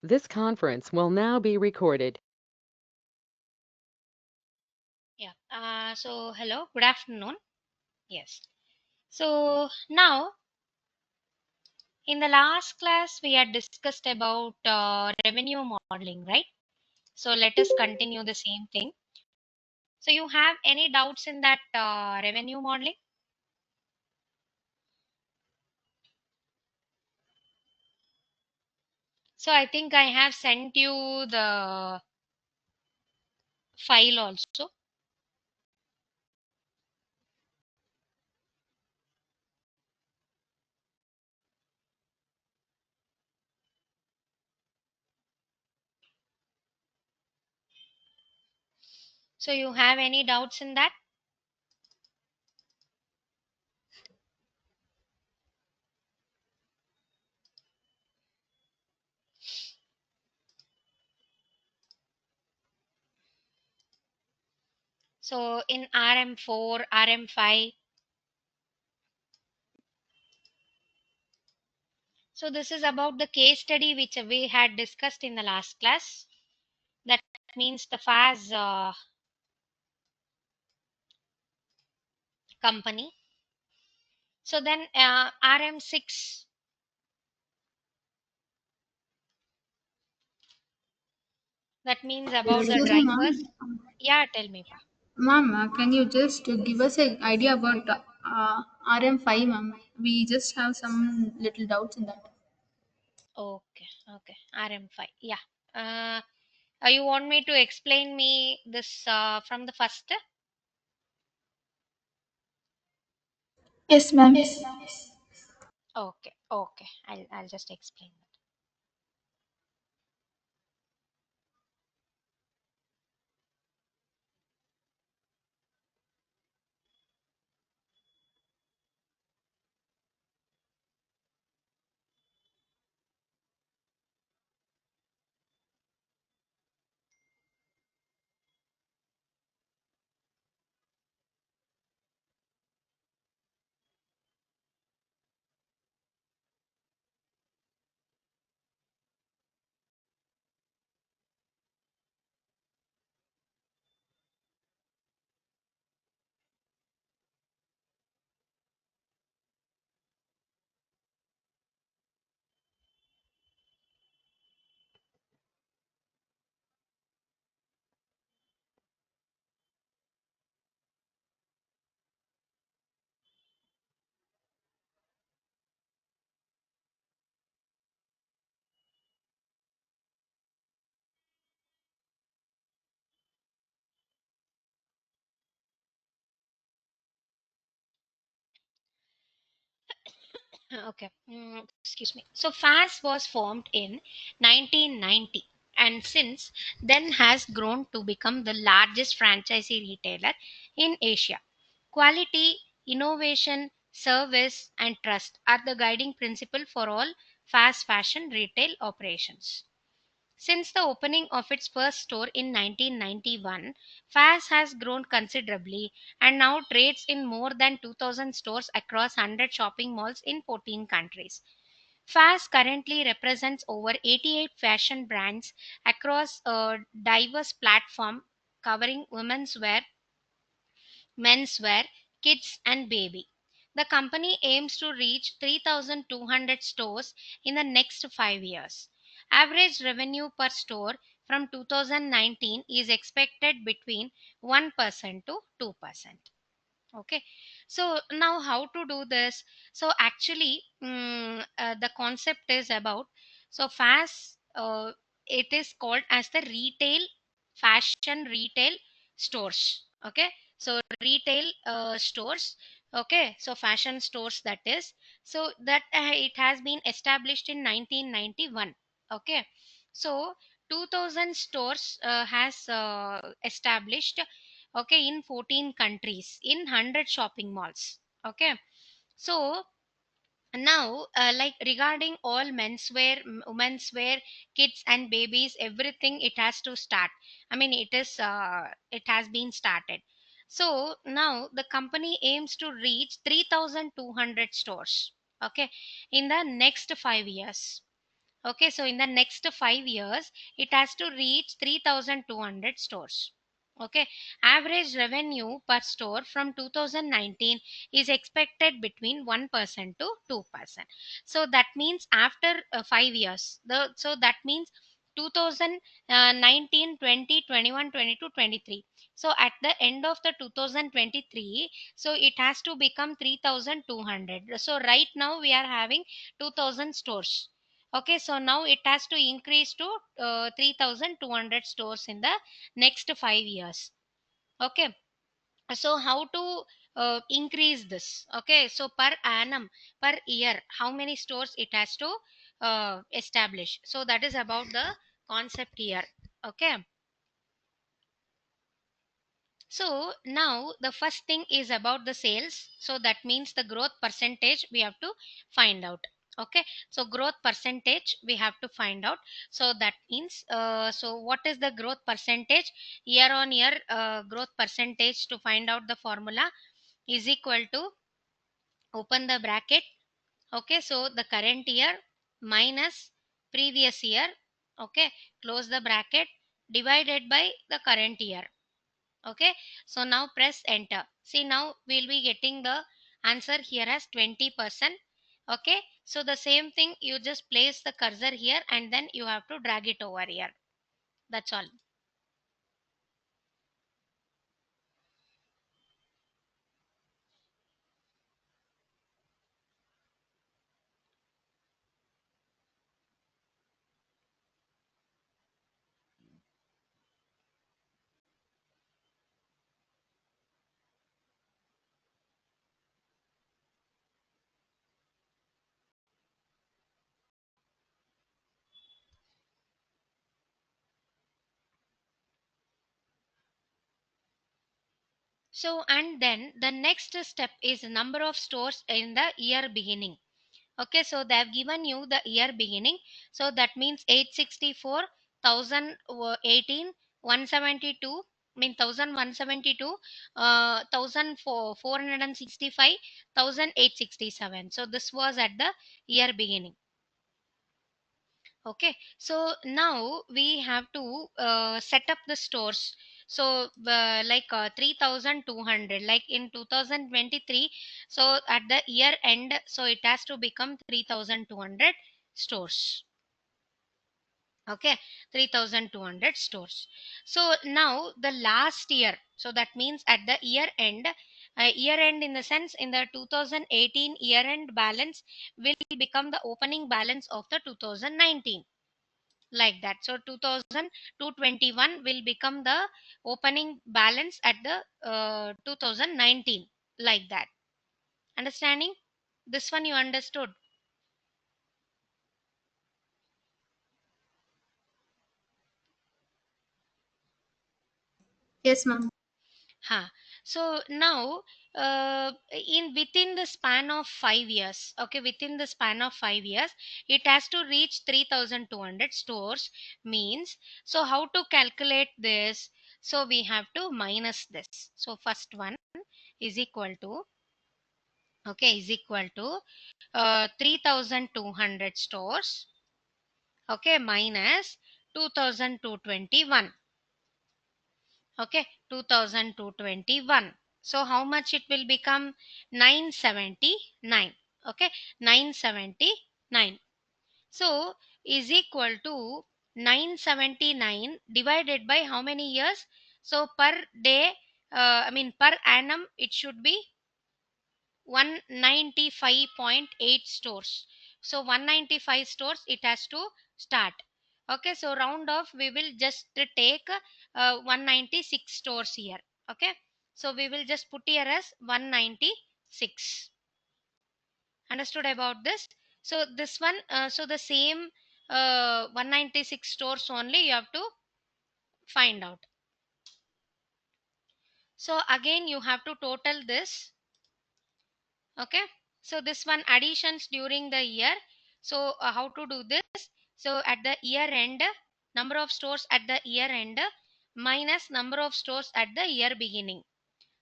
This conference will now be recorded. Yeah. So hello, good afternoon. Yes. So now in the last class we had discussed about revenue modeling, right? So let us continue the same thing. So you have any doubts in that revenue modeling? So I think I have sent you the file also. So you have any doubts in that? So in RM4, RM5. So this is about the case study which we had discussed in the last class. That means the FAS company. So then RM6, that means about the Excuse me, drivers. ma'am. Yeah, tell me. Pa. Ma'am, can you just give us an idea about RM5, ma'am? We just have some little doubts in that. Okay, okay. RM5. Yeah. You want me to explain me this from the first? Yes, ma'am. Okay, okay. I'll just explain that. Okay. Excuse me. So FAS was formed in 1990 and since then has grown to become the largest franchisee retailer in Asia. Quality, innovation, service, and trust are the guiding principle for all fast fashion retail operations. Since the opening of its first store in 1991, FAS has grown considerably and now trades in more than 2,000 stores across 100 shopping malls in 14 countries. FAS currently represents over 88 fashion brands across a diverse platform covering women's wear, menswear, kids, and baby. The company aims to reach 3,200 stores in the next 5 years. Average revenue per store from 2019 is expected between 1% to 2%. Okay, so now how to do this? So actually the concept is about, so fast it is called as the retail, fashion retail stores. Okay, so retail stores. Okay, so fashion stores, that is. So that it has been established in 1991. Okay, so 2000 stores has established, okay, in 14 countries in 100 shopping malls. Okay, so now like regarding all menswear, women's wear, kids and babies, everything, it has to start. I mean, it has been started. So now the company aims to reach 3,200 stores, okay, in the next 5 years. Okay, so in the next 5 years it has to reach 3200 stores. Okay, average revenue per store from 2019 is expected between 1% to 2%. So that means after 5 years, so that means 2019, 20, 21, 22, 23. So at the end of the 2023, so it has to become 3200. So right now we are having 2000 stores. Okay, so now it has to increase to 3200 stores in the next 5 years. Okay, so how to increase this? Okay, so per annum, per year, how many stores it has to establish? So that is about the concept here. Okay, so now the first thing is about the sales. So that means the growth percentage we have to find out. Okay, so growth percentage we have to find out. So that means, so what is the growth percentage? Year on year growth percentage, to find out the formula is equal to, open the bracket. Okay, so the current year minus previous year. Okay, close the bracket, divided by the current year. Okay, so now press enter. See, now we'll be getting the answer here as 20%. Okay, so the same thing, you just place the cursor here and then you have to drag it over here. That's all. So and then the next step is number of stores in the year beginning. Okay, so they have given you the year beginning. So that means 864, 1018, 172, mean 1172, 1465, 1867. So this was at the year beginning. Okay, so now we have to set up the stores. So like 3200, like in 2023. So at the year end, so it has to become 3200 stores. Okay, 3200 stores. So now the last year, so that means at the year end in the sense, in the 2018 year end balance will become the opening balance of the 2019, like that. So 2221 will become the opening balance at the 2019, like that. Understanding? This one you understood? Yes, ma'am. Huh. So now, in within the span of 5 years, okay, within the span of 5 years, it has to reach 3200 stores. Means, so how to calculate this? So we have to minus this. So first one is equal to, okay, is equal to 3200 stores, okay, minus 2221. Okay, 2221. So how much it will become? 979. Okay, 979. So is equal to 979 divided by how many years? So per day, I mean per annum, it should be 195.8 stores. So 195 stores it has to start. Okay, so round off, we will just take 196 stores here. Okay, so we will just put here as 196. Understood about this? So this one, so the same 196 stores only you have to find out. So again you have to total this. Okay, so this one, additions during the year. So how to do this? So at the year end, number of stores at the year end minus number of stores at the year beginning.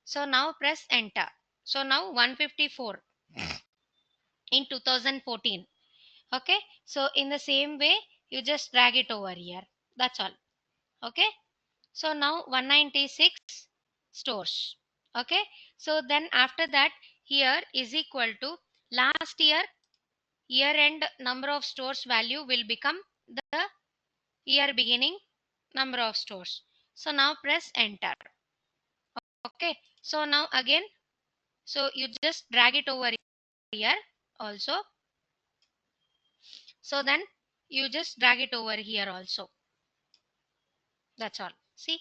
So now press enter. So now 154 in 2014. Okay, so in the same way you just drag it over here. That's all. Okay, so now 196 stores. Okay, so then after that, here is equal to last year end number of stores value will become the year beginning number of stores. So now press enter. Okay, so now again, so you just drag it over here also. So then you just drag it over here also. That's all. See.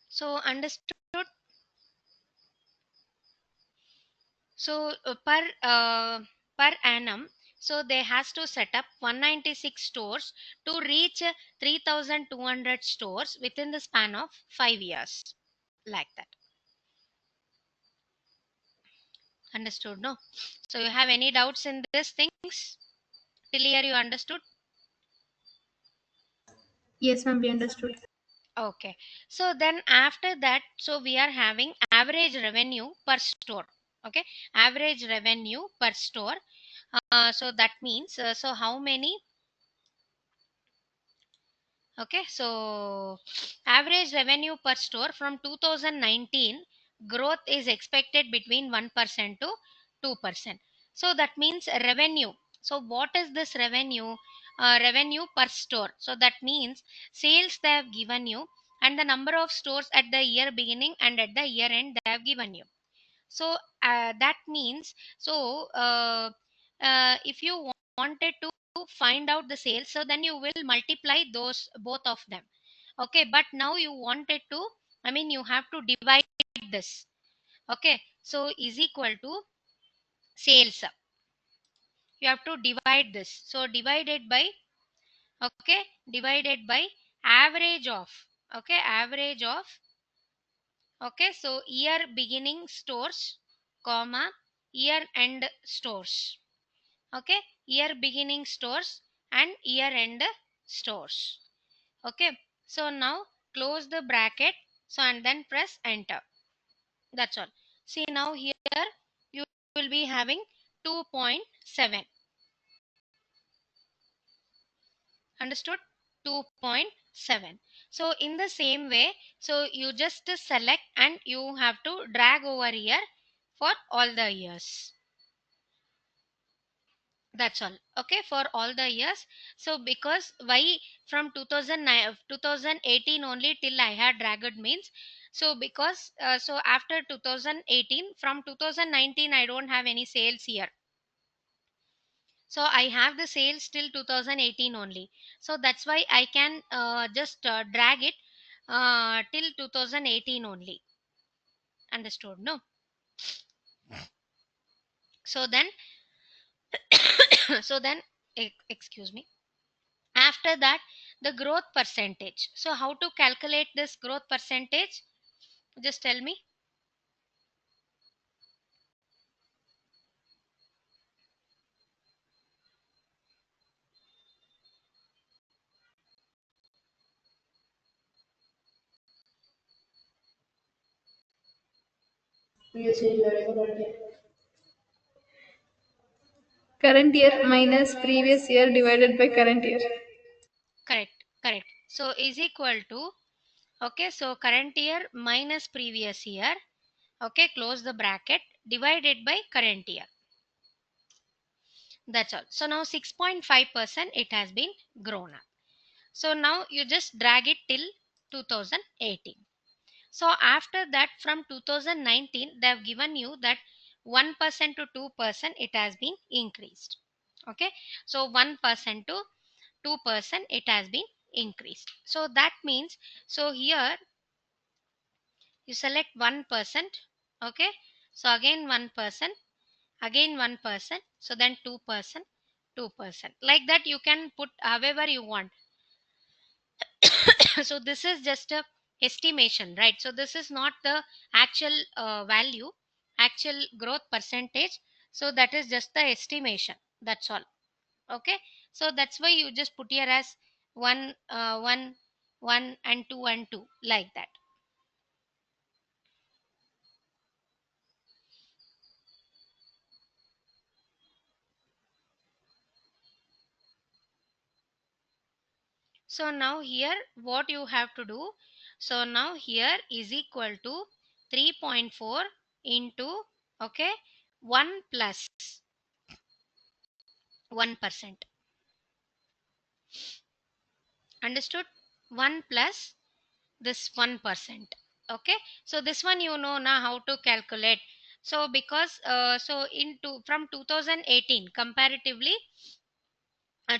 So understood. So per annum, so they has to set up 196 stores to reach 3,200 stores within the span of 5 years, like that. Understood, no? So you have any doubts in these things till here? You understood? Yes, ma'am, we understood. Okay, so then after that, so we are having average revenue per store. Okay, average revenue per store. So that means, so how many? Okay, so average revenue per store from 2019 growth is expected between 1% to 2%. So that means revenue. So what is this revenue? Revenue per store. So that means sales they have given you and the number of stores at the year beginning and at the year end they have given you. So that means, so if you wanted to find out the sales, so then you will multiply those both of them. Okay, but now you wanted to, I mean you have to divide this. Okay, so is equal to sales, you have to divide this, so divided by, okay, divided by average of, okay, average of, okay, so year beginning stores comma year end stores. Okay, year beginning stores and year end stores. Okay, so now close the bracket, so and then press enter. That's all. See, now here you will be having 2.7. Understood? 2.7. So in the same way, so you just select and you have to drag over here for all the years. That's all. Okay, for all the years. So because why from 2009 2018 only till I had dragged means, so because so after 2018, from 2019 I don't have any sales here, so I have the sales till 2018 only. So that's why I can just drag it till 2018 only. Understood, no? So then so then excuse me, after that, the growth percentage. So how to calculate this growth percentage? Just tell me. Current year minus previous year divided by current year. Correct, correct. So is equal to, okay, so current year minus previous year, okay, close the bracket, divided by current year. That's all. So now 6.5% it has been grown up. So now you just drag it till 2018. So after that, from 2019 they have given you that 1% to 2% it has been increased. Okay, so 1% to 2% it has been increased. So that means, so here you select 1%. Okay, so again 1%, again 1%, so then 2%, 2%, like that you can put however you want. So this is just a estimation, right? So this is not the actual value, actual growth percentage. So that is just the estimation. That's all. Okay. So that's why you just put here as 1, 1, 1 and 2 and 2 like that. So now here what you have to do. So now here is equal to 3.4 into, okay, 1 plus 1%. Understood? 1 plus this 1%. Okay. So this one you know now how to calculate. So because so into from 2018 comparatively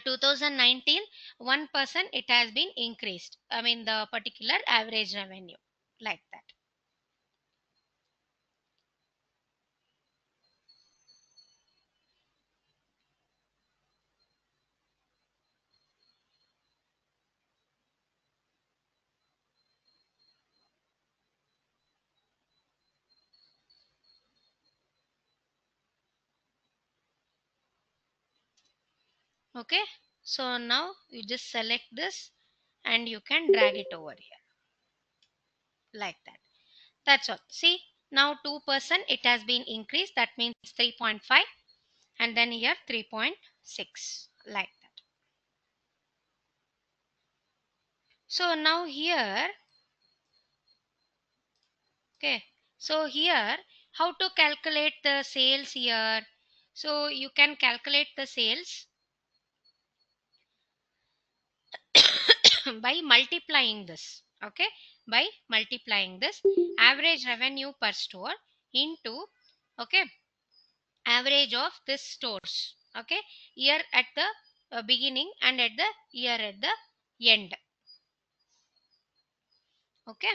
2019, 1% it has been increased. I mean the particular average revenue like that. Okay. So now you just select this and you can drag it over here like that. That's all. See, now 2% it has been increased. That means 3.5 and then here 3.6 like that. So now here, okay. So here, how to calculate the sales here? So you can calculate the sales by multiplying this. Okay, by multiplying this average revenue per store into, okay, average of this stores. Okay, year at the beginning and at the year at the end. Okay,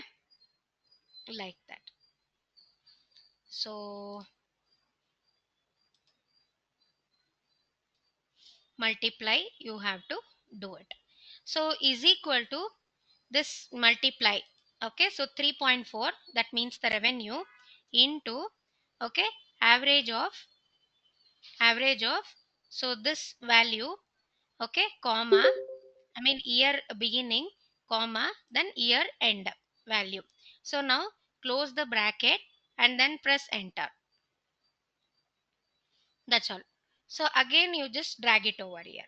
like that. So multiply you have to do it. So is equal to this multiply. Okay, so 3.4 that means the revenue into, okay, average of so this value, okay, comma, I mean year beginning, comma, then year end value. So now close the bracket and then press enter. That's all. So again you just drag it over here.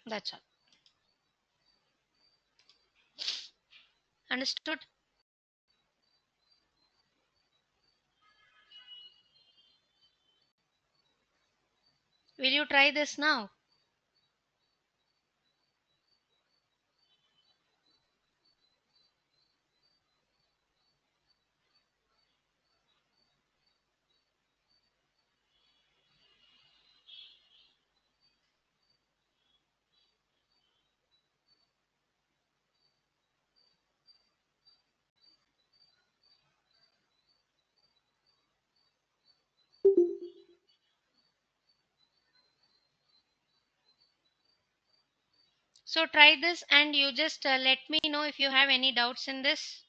That's all. Understood? Will you try this now? So try this and you just let me know if you have any doubts in this.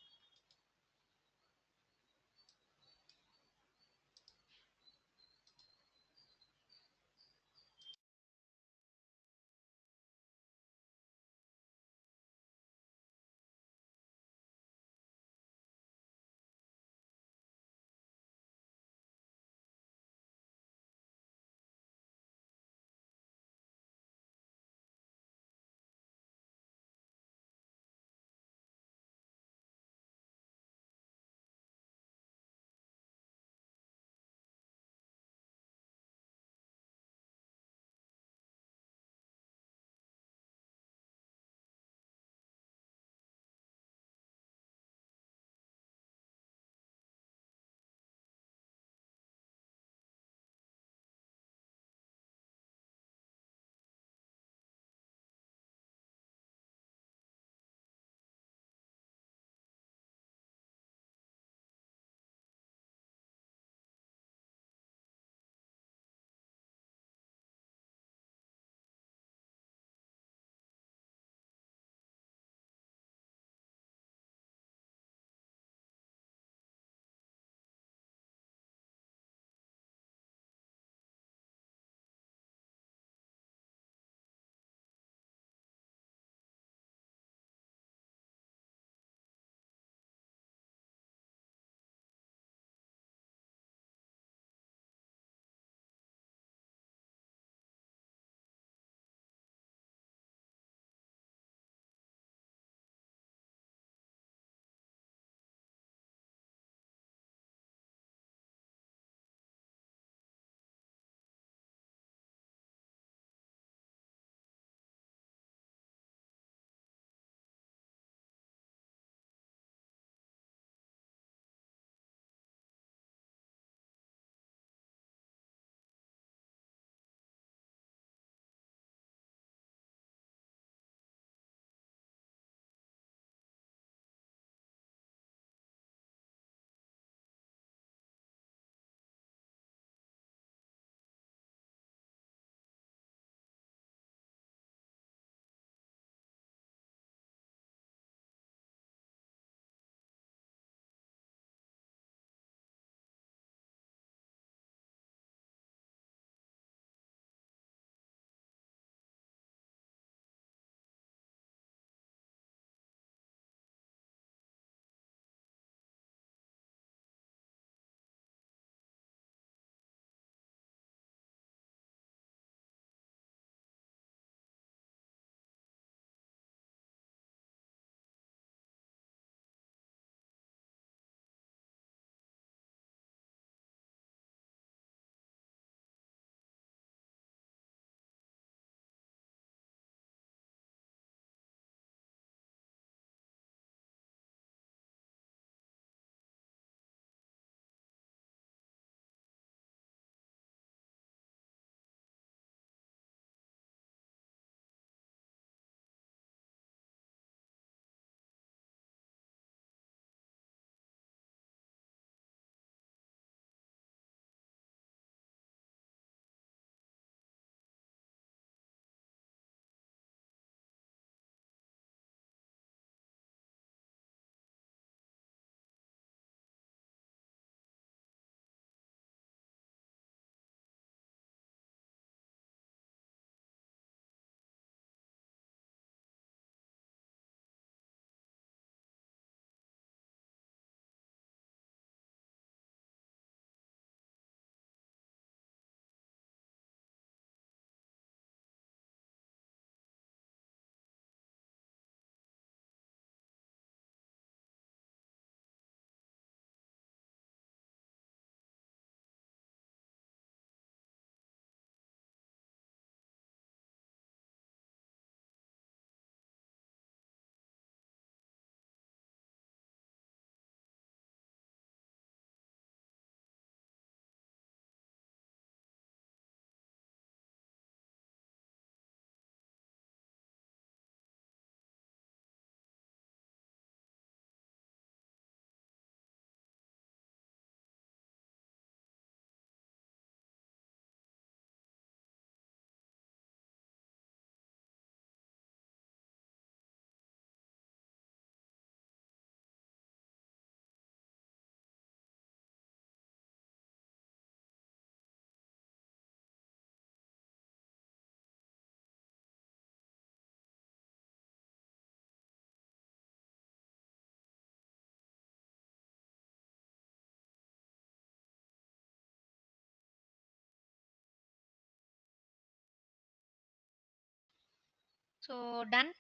So done.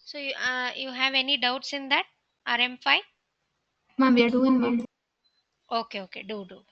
So you have any doubts in that RM5? Ma'am, we are doing, ma'am. Okay, okay, do.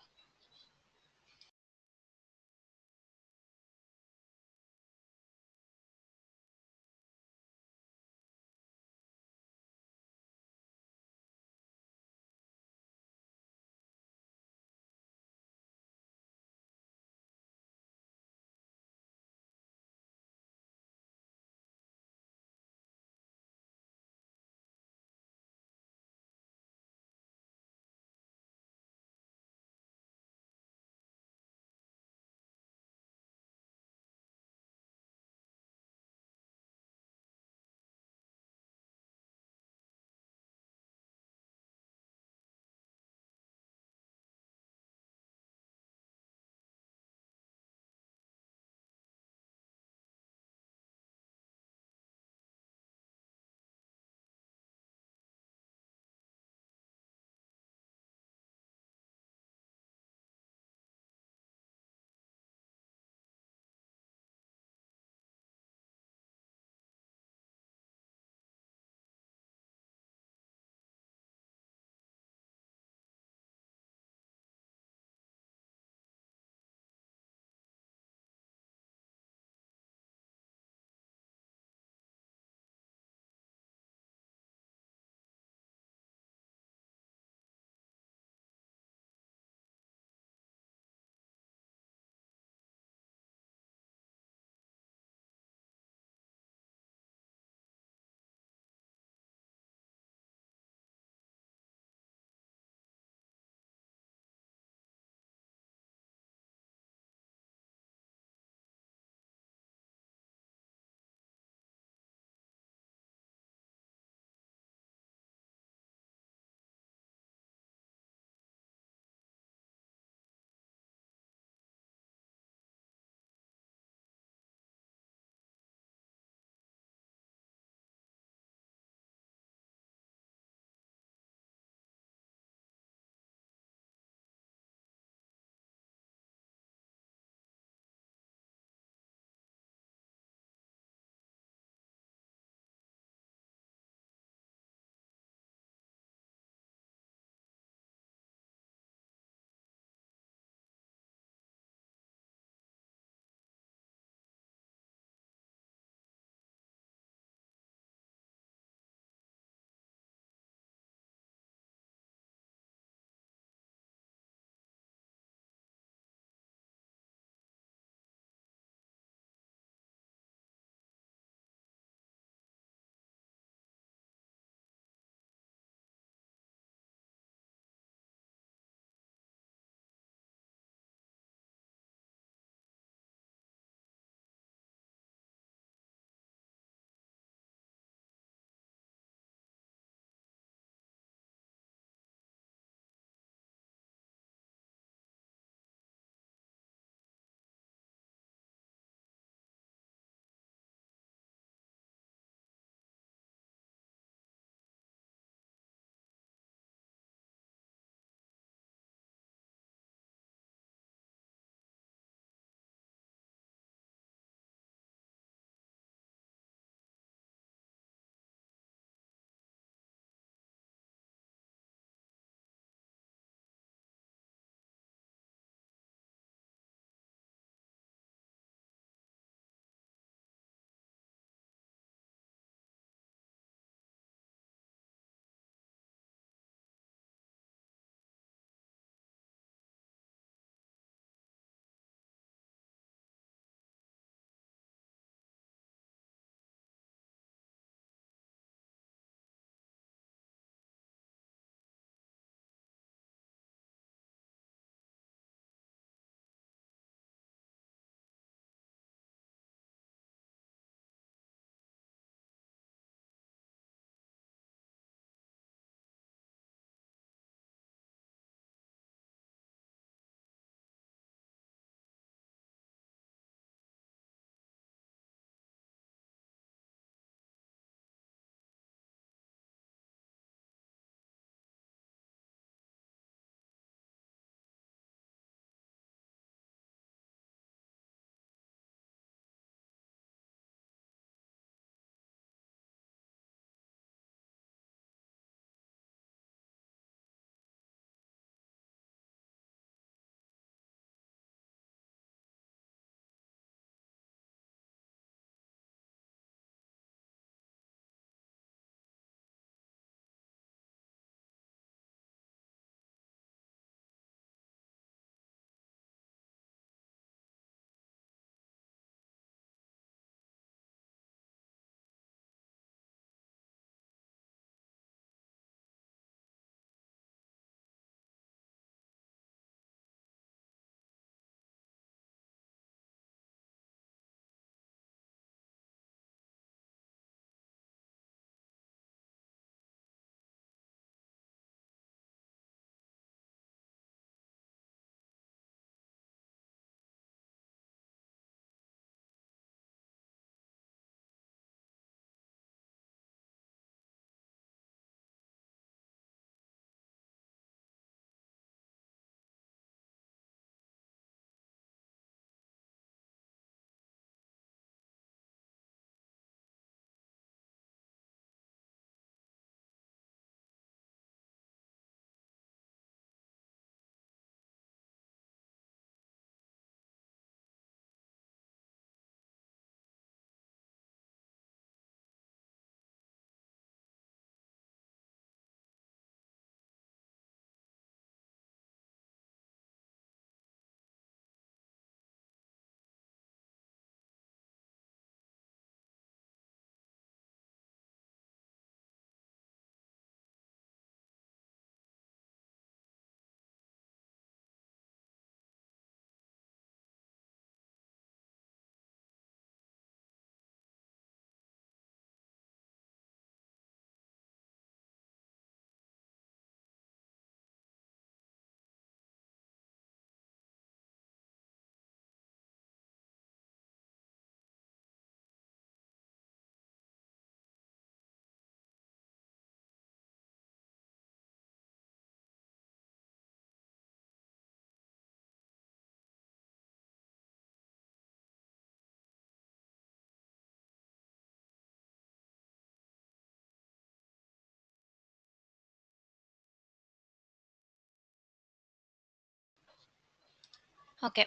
Okay.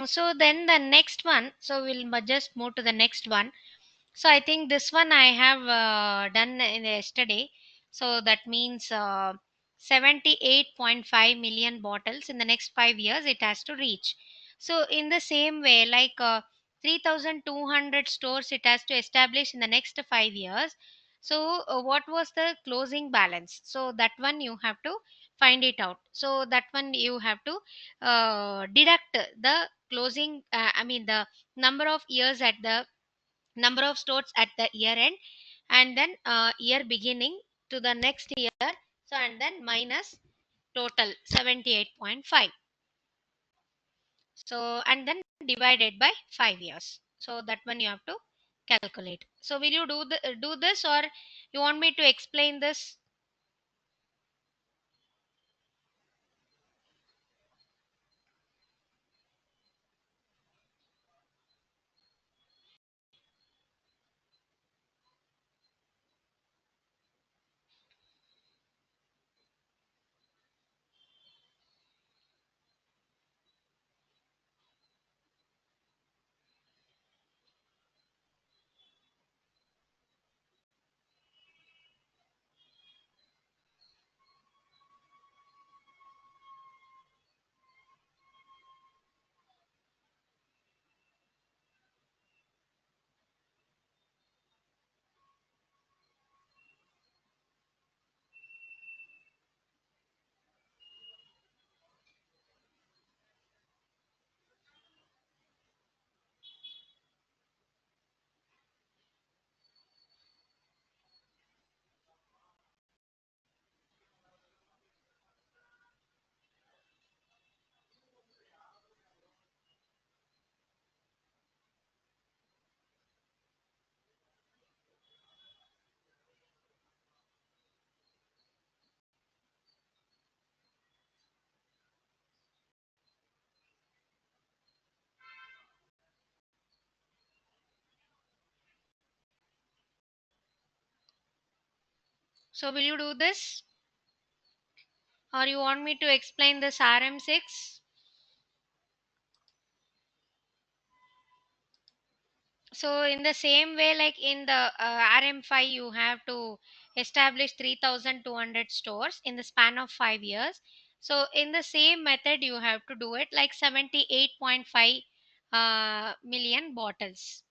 So then the next one. So we'll just move to the next one. So I think this one I have done in yesterday. So that means 78.5 million bottles in the next 5 years it has to reach. So in the same way, like 3,200 stores it has to establish in the next 5 years. So what was the closing balance? So that one you have to find it out. So that one you have to deduct the closing. I mean the number of years at the number of stores at the year end, and then year beginning to the next year, so and then minus total 78.5, so and then divided by 5 years. So that one you have to calculate. So will you do this, or you want me to explain this? So will you do this, or you want me to explain this RM6? So in the same way, like in the RM5, you have to establish 3,200 stores in the span of 5 years. So in the same method, you have to do it like 78.5 million bottles.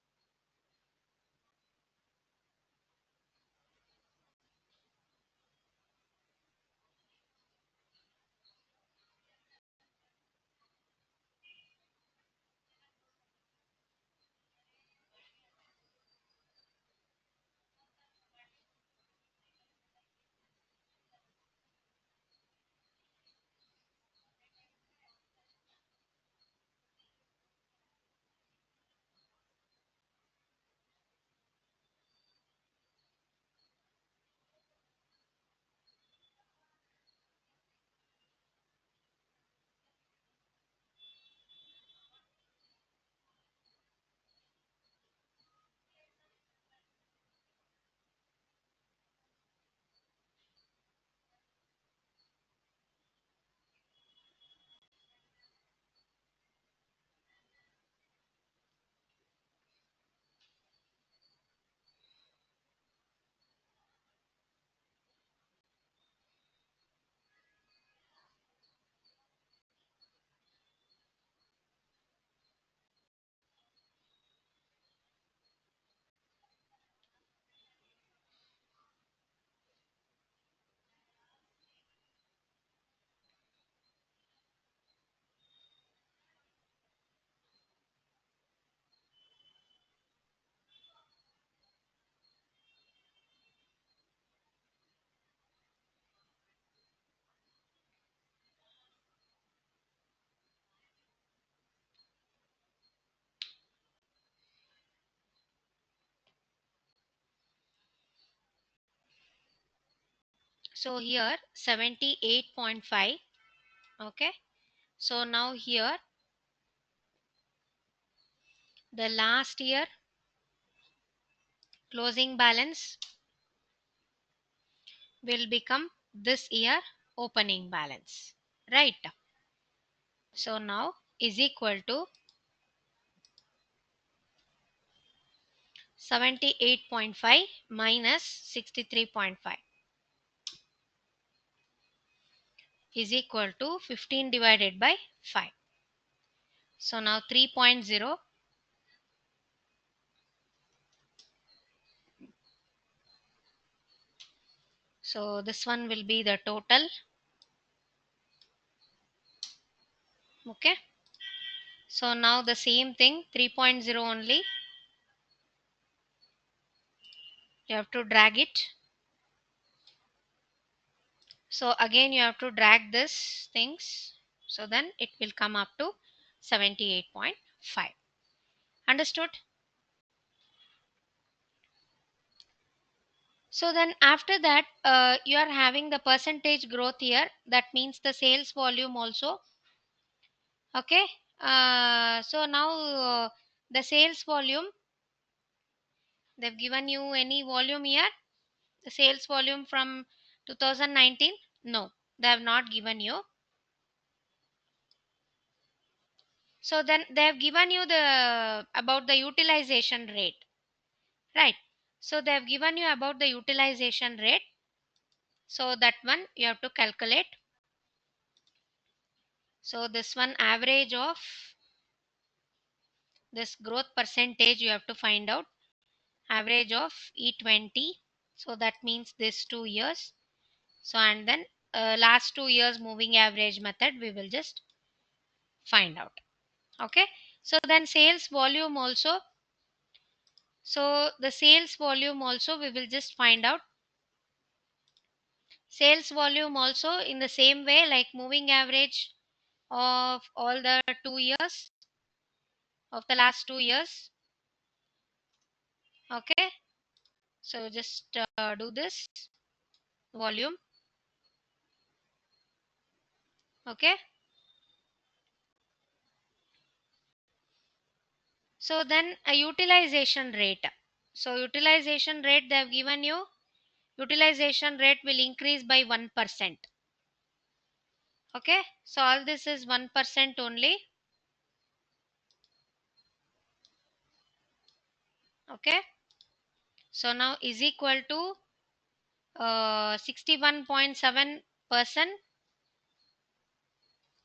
So here 78.5. Okay. So now here the last year closing balance will become this year opening balance. Right. So now is equal to 78.5 minus 63.5 is equal to 15 divided by 5. So now 3.0. So this one will be the total. Okay. So now the same thing, 3.0 only. You have to drag it. So again you have to drag this things. So then it will come up to 78.5. Understood? So then after that, you are having the percentage growth here. That means the sales volume also. Okay. So now the sales volume, they've given you any volume here? The sales volume from 2019? No, they have not given you. So then they have given you the about the utilization rate, right? So they have given you about the utilization rate. So that one you have to calculate. So this one average of this growth percentage you have to find out, average of E20. So that means this 2 years. So and then last 2 years moving average method we will just find out. Okay. So then sales volume also. So the sales volume also we will just find out. Sales volume also in the same way like moving average of all the 2 years, of the last 2 years. Okay. So just do this volume. Okay. So then a utilization rate. So utilization rate they have given you. Utilization rate will increase by 1%. Okay. So all this is 1% only. Okay. So now is equal to 61.7%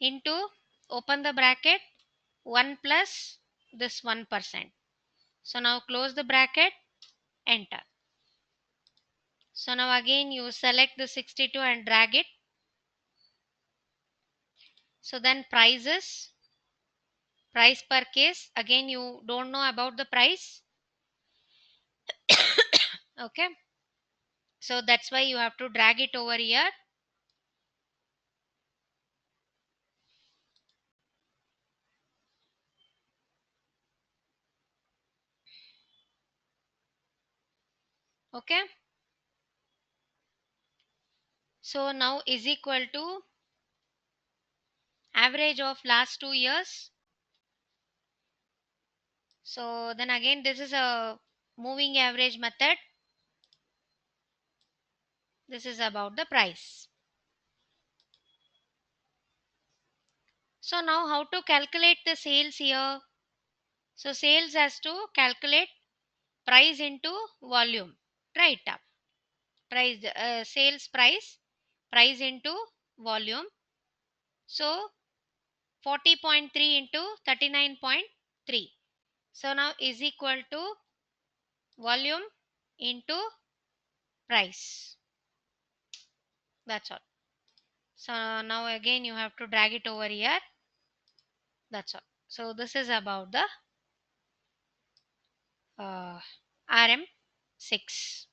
into, open the bracket, 1 plus this 1%. So now close the bracket, enter. So now again you select the 62 and drag it. So then prices, price per case, again you don't know about the price. Okay. So that's why you have to drag it over here. Okay. So now is equal to average of last 2 years. So then again this is a moving average method. This is about the price. So now how to calculate the sales here? So sales has to calculate price into volume, right? Price, sales price into volume. So 40.3 into 39.3. So now is equal to volume into price. That's all. So now again you have to drag it over here. That's all. So this is about the RM6.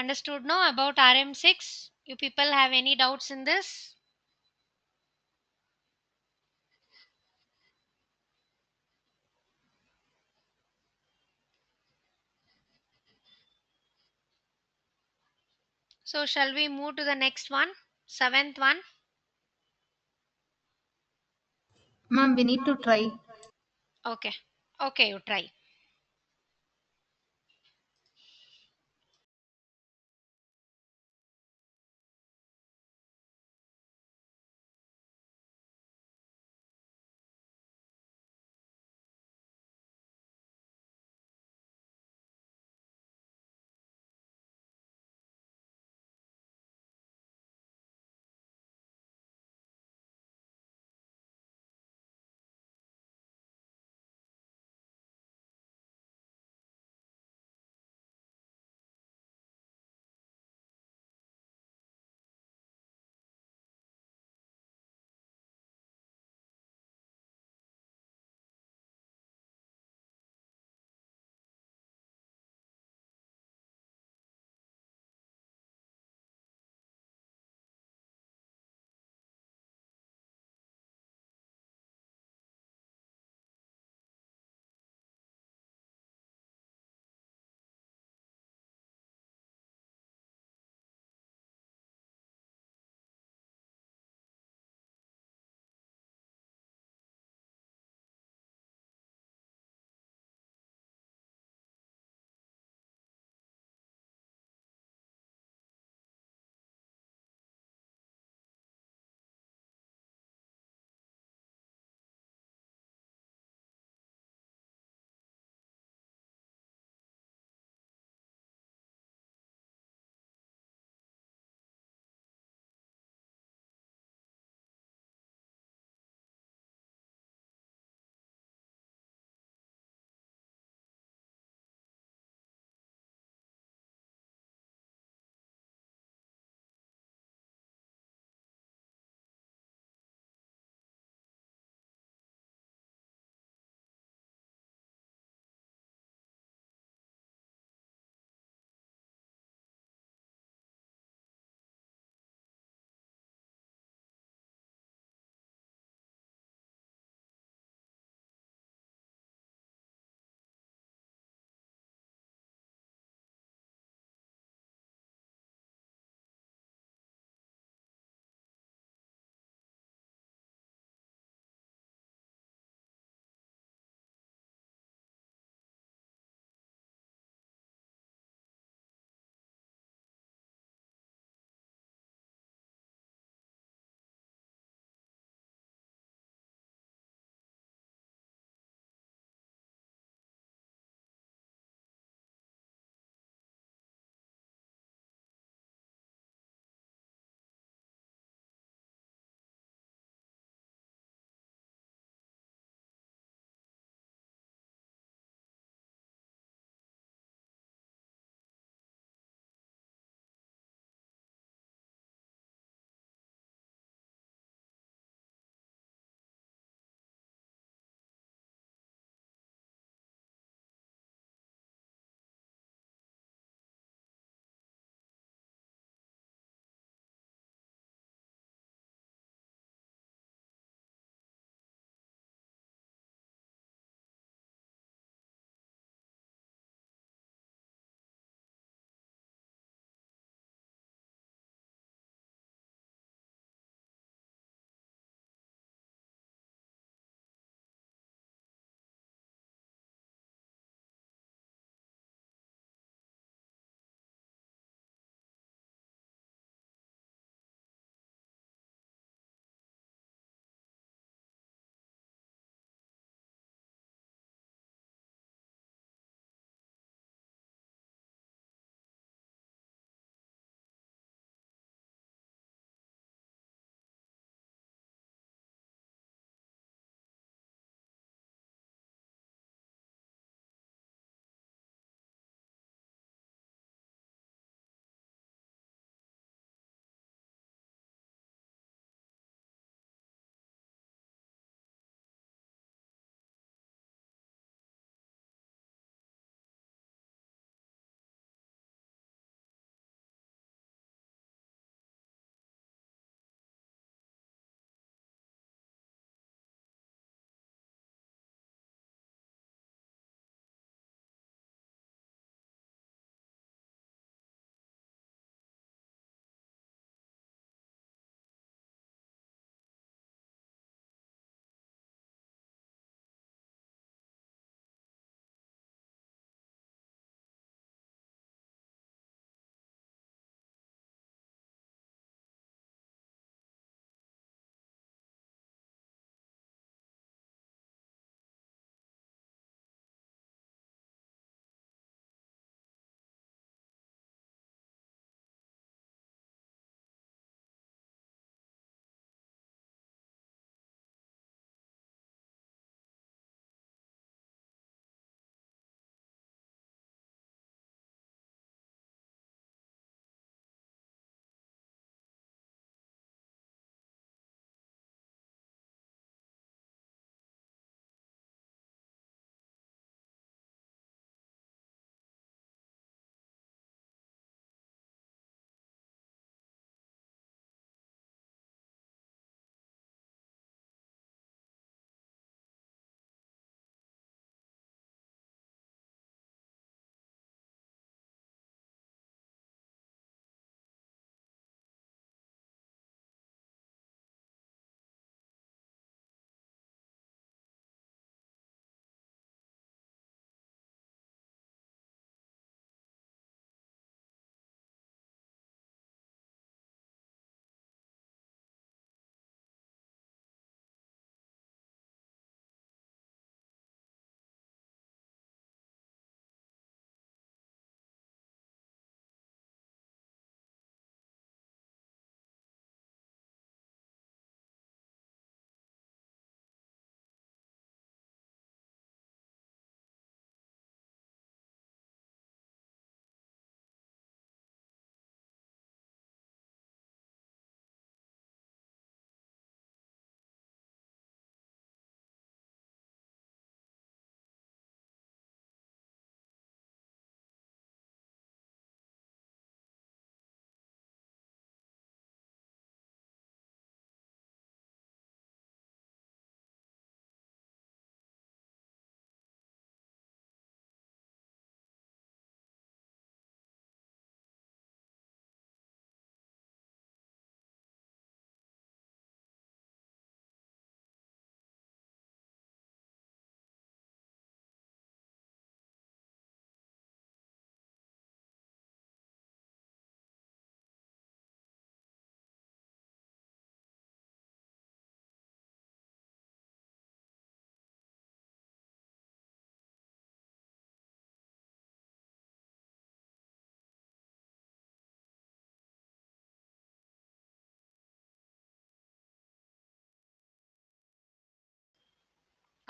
Understood now about RM6? You people have any doubts in this? So, shall we move to the next one? Seventh one? Ma'am, we need to try. Okay. Okay, you try.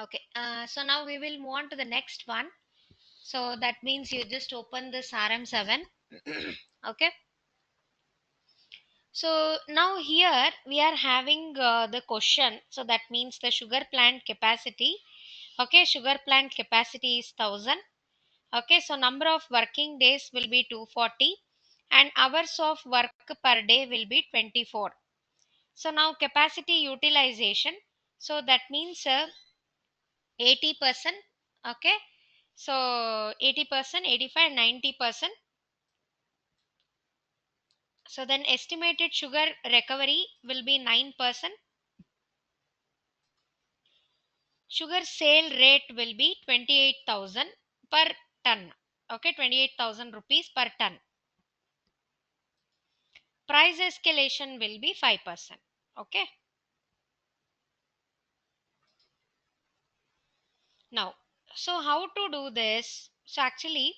Okay, so now we will move on to the next one. So that means you just open this RM7. Okay, so now here we are having the question. So that means the sugar plant capacity. Okay, sugar plant capacity is 1000. Okay, so number of working days will be 240 and hours of work per day will be 24. So now capacity utilization. So that means 80%. Okay, so 80%, 85, 90%. So then estimated sugar recovery will be 9%. Sugar sale rate will be 28,000 per ton. Okay, 28,000 rupees per ton. Price escalation will be 5%. Okay, now, so how to do this? So actually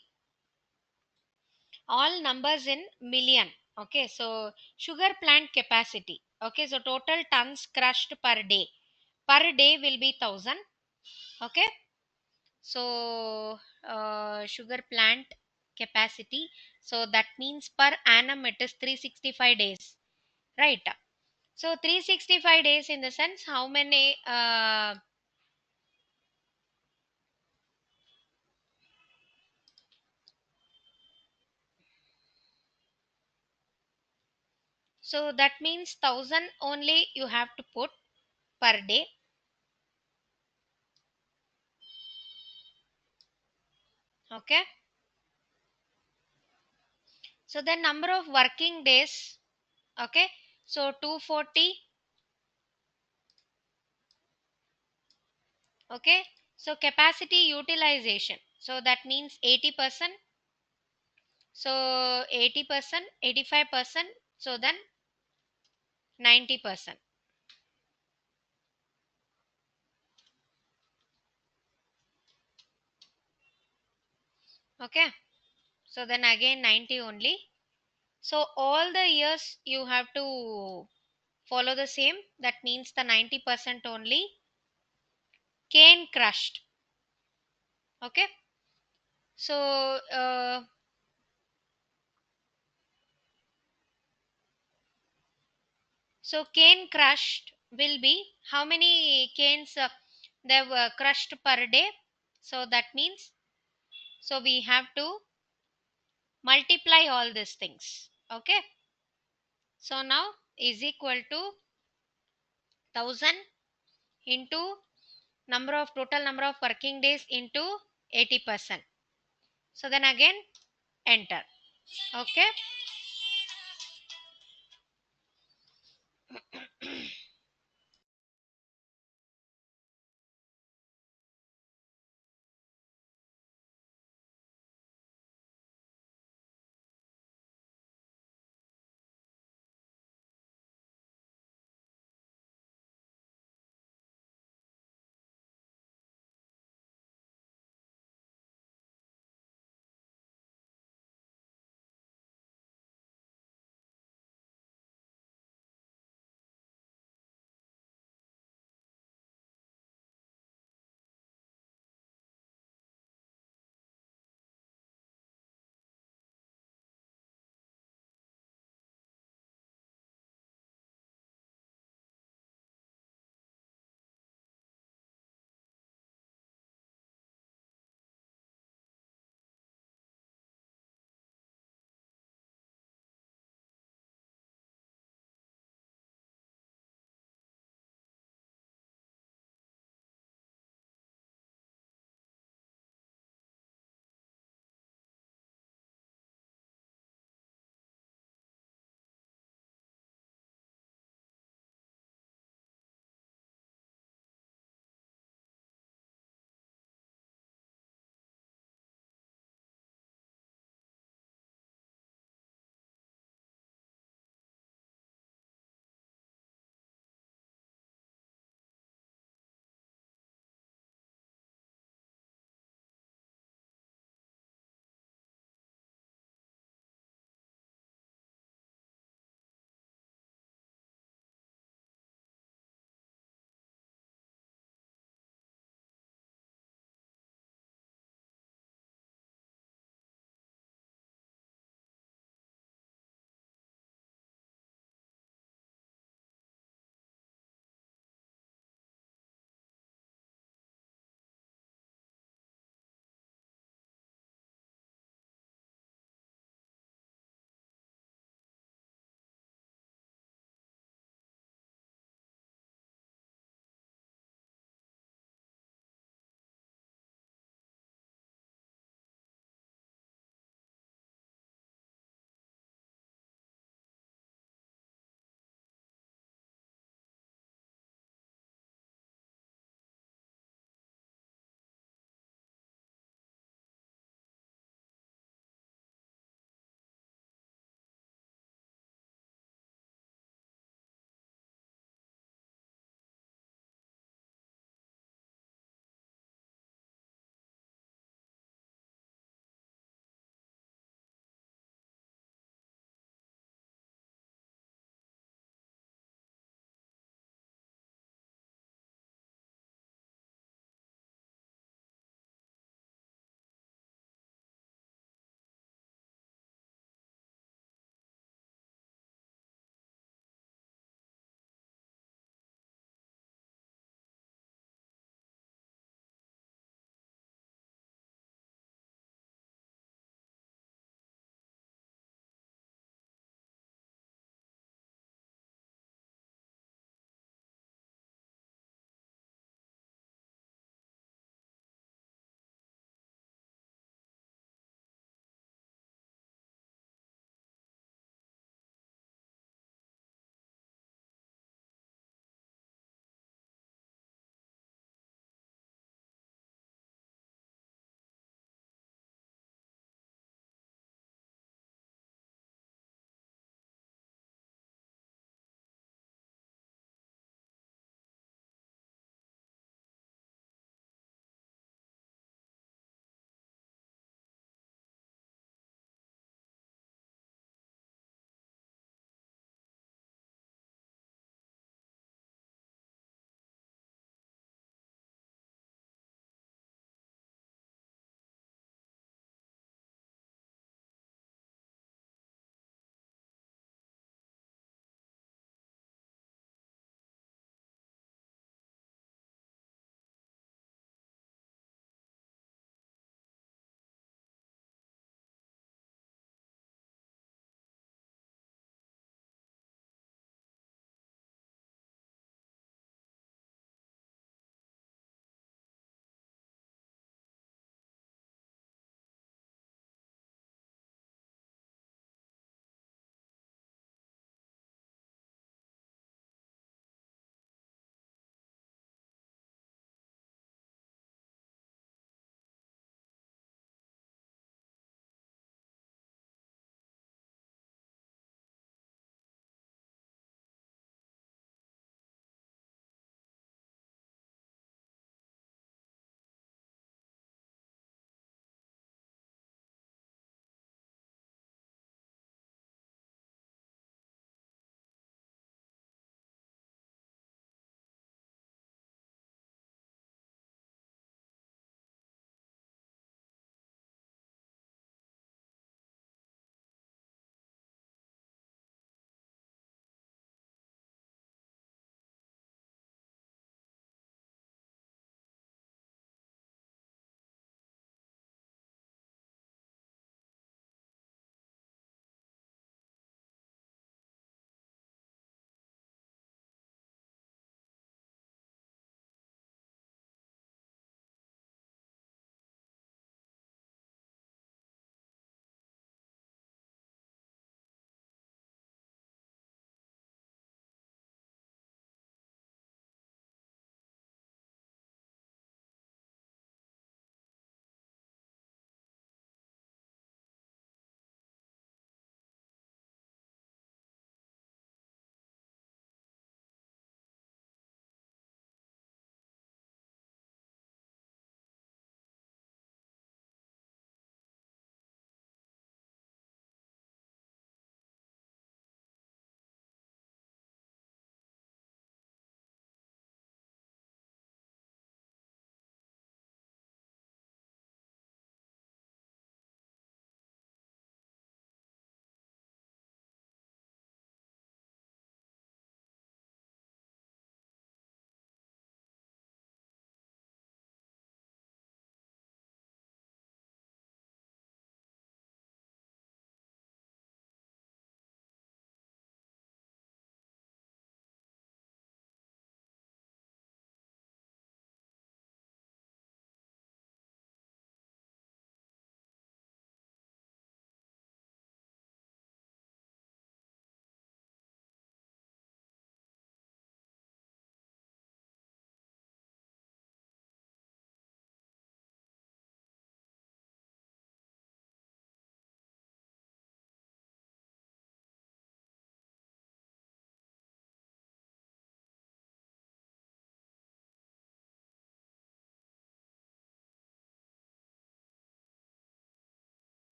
all numbers in million. Okay, so sugar plant capacity. Okay, so total tons crushed per day will be 1000. Okay, so sugar plant capacity, so that means per annum it is 365 days, right? So 365 days in the sense how many so that means 1000 only you have to put per day. Okay, so the number of working days. Okay, so 240. Okay, so capacity utilization, so that means 80%. So 80%, 85%, so then 90%. Okay, so then again 90 only. So all the years you have to follow the same, that means the 90% only. Cane crushed. Okay, so so cane crushed will be how many canes they were crushed per day. So that means, so we have to multiply all these things. Okay, so now is equal to 1000 into total number of working days into 80%. So then again enter. Okay,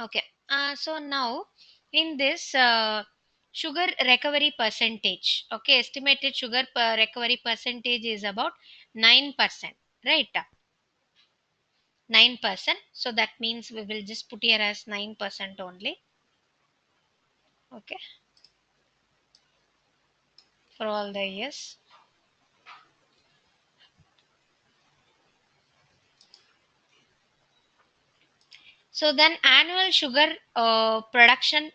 Okay. So now in this sugar recovery percentage, okay, estimated sugar recovery percentage is about 9%, right? 9%. So that means we will just put here as 9% only. Okay, for all the years. So then annual sugar production,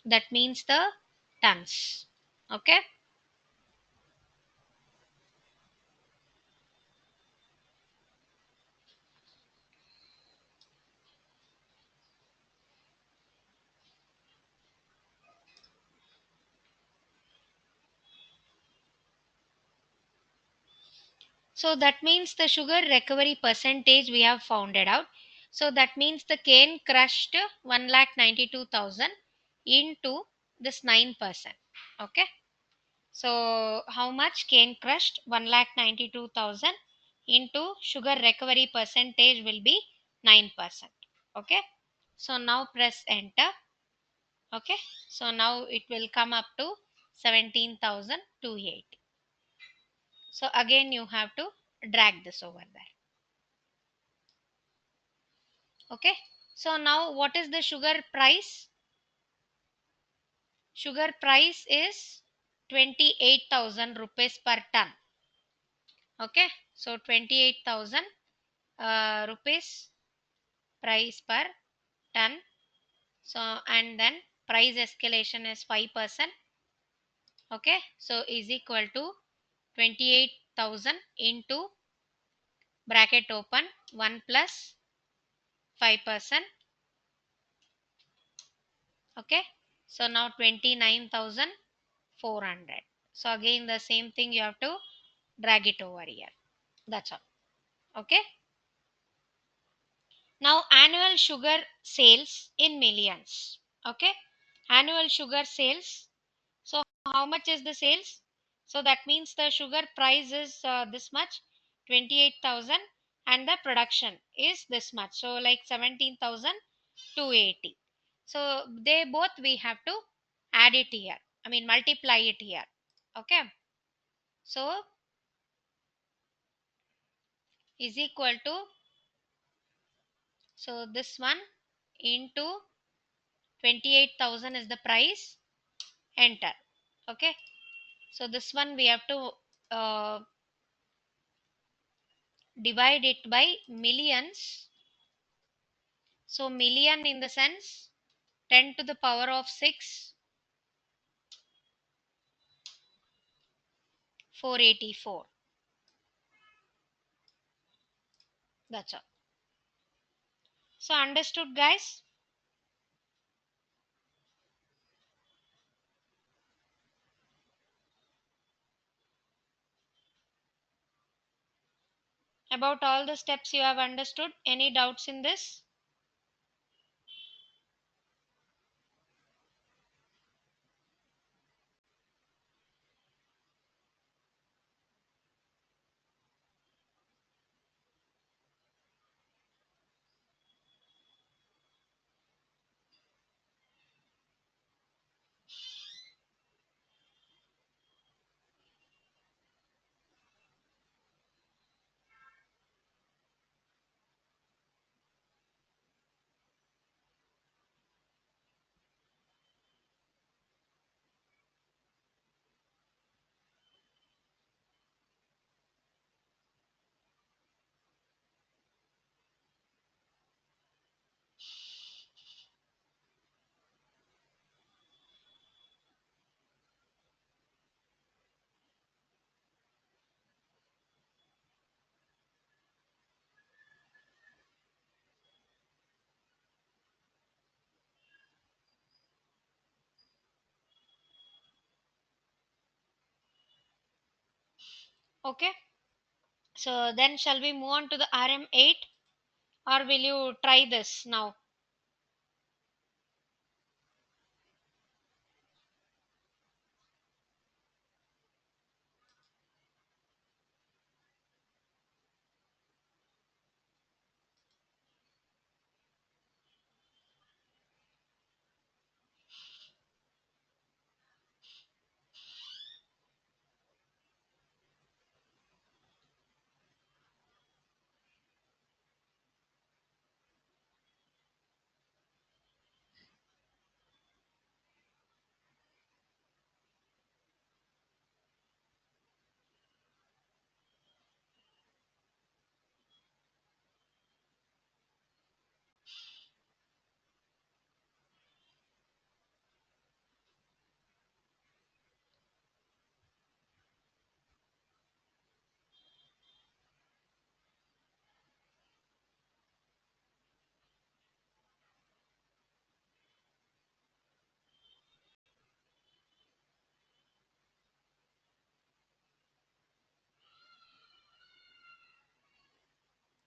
that means the tons. Okay. So that means the sugar recovery percentage we have found it out. So that means the cane crushed 1,92,000 into this 9%. Okay. So how much cane crushed? 1,92,000 into sugar recovery percentage will be 9%. Okay. So now press enter. Okay. So now it will come up to 17,280. So again you have to drag this over there. Okay. So now what is the sugar price? Sugar price is 28,000 rupees per ton. Okay. So 28,000 rupees price per ton. So and then price escalation is 5%. Okay. So is equal to 28,000 into bracket open 1 plus 5%. Okay. So now 29,400. So again the same thing, you have to drag it over here. That's all. Okay. Now annual sugar sales in millions. Okay. Annual sugar sales. So how much is the sales? So that means the sugar price is this much, 28,000, and the production is this much. So like 17,280. So they both we have to add it here. I mean multiply it here. Okay. So is equal to, so this one into 28,000 is the price, enter. Okay. So this one we have to divide it by millions. So million in the sense 10 to the power of 6, 484. That's all. So understood guys? About all the steps you have understood? Any doubts in this? Okay. So then shall we move on to the RM8, or will you try this now?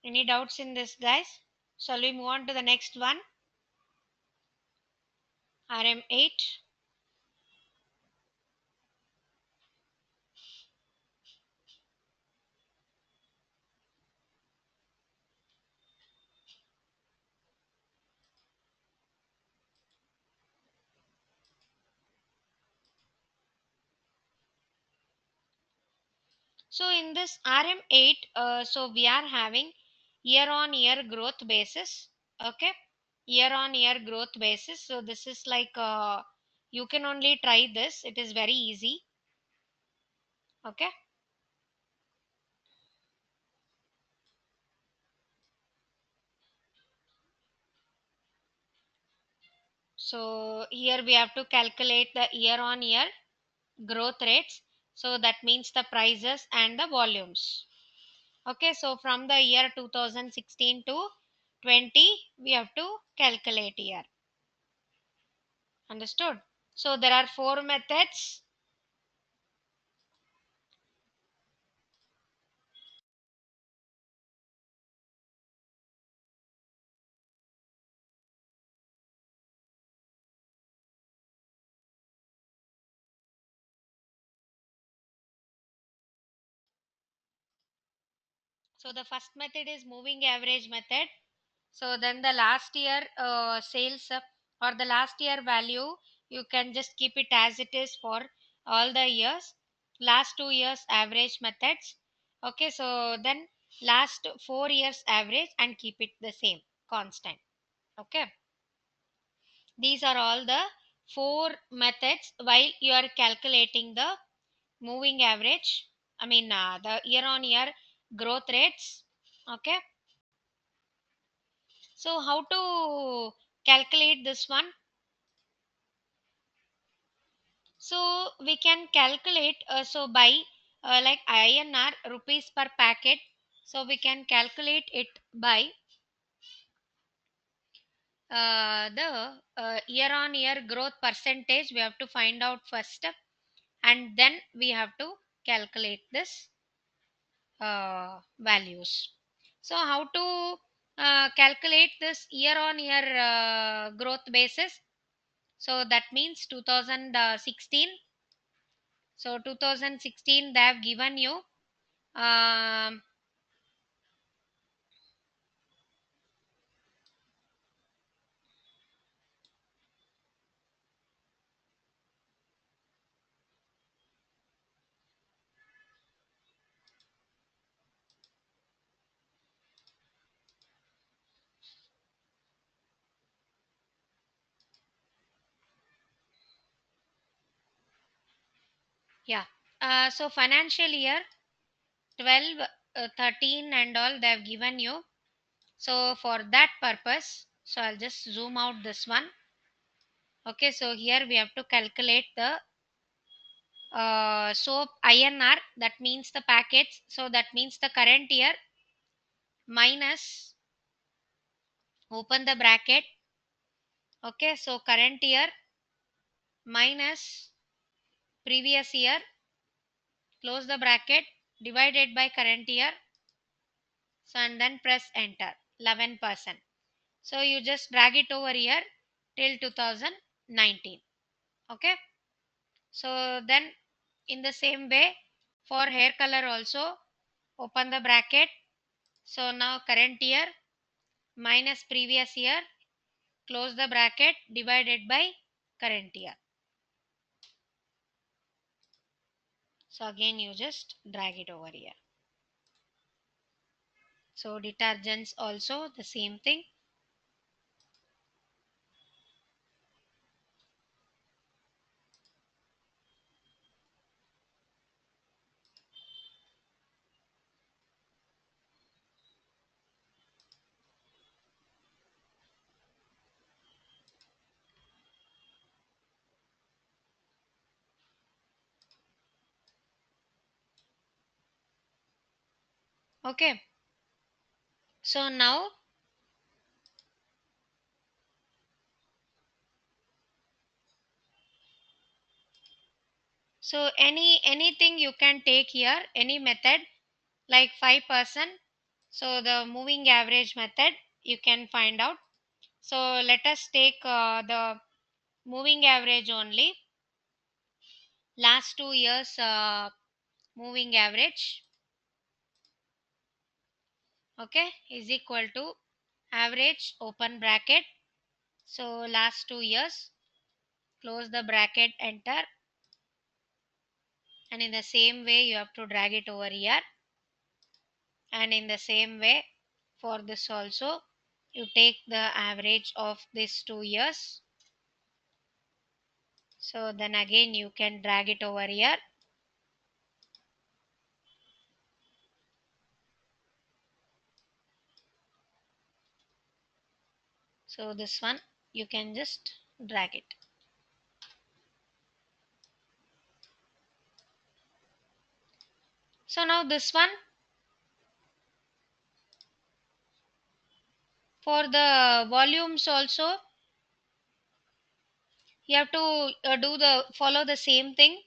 Any doubts in this, guys? Shall we move on to the next one? RM8. So in this RM8, so we are having year on year growth basis. Okay, year on year growth basis. So this is like you can only try this. It is very easy. Okay. So here we have to calculate the year on year growth rates. So that means the prices and the volumes. Okay, so from the year 2016 to 20, we have to calculate here. Understood? So there are four methods. So the first method is moving average method. So then the last year sales or the last year value, you can just keep it as it is for all the years. Last 2 years average methods. Okay, so then last 4 years average and keep it the same constant. Okay, these are all the four methods while you are calculating the moving average. I mean the year on year growth rates. Okay, so how to calculate this one? So we can calculate so by like INR rupees per packet. So we can calculate it by the year on year growth percentage. We have to find out first, and then we have to calculate this values. So how to calculate this year on year growth basis? So that means 2016. So 2016 they have given you um, yeah. So financial year 12, 13 and all they have given you. So for that purpose, so I'll just zoom out this one. Okay, so here we have to calculate the so INR, that means the packets. So that means the current year minus, open the bracket. Okay, so current year minus previous year, close the bracket, divided by current year. So and then press enter. 11%. So you just drag it over here till 2019. Okay, so then in the same way for hair color also, open the bracket. So now current year minus previous year, close the bracket, divided by current year. So again you just drag it over here. So detergents also the same thing. Okay, so now so anything you can take here, any method like 5%. So the moving average method you can find out. So let us take the moving average only. Last 2 years moving average, okay, is equal to average open bracket. So last 2 years, close the bracket, enter, and in the same way you have to drag it over here, and in the same way for this also you take the average of these 2 years. So then again you can drag it over here. So this one you can just drag it. So now this one, for the volumes also you have to follow the same thing.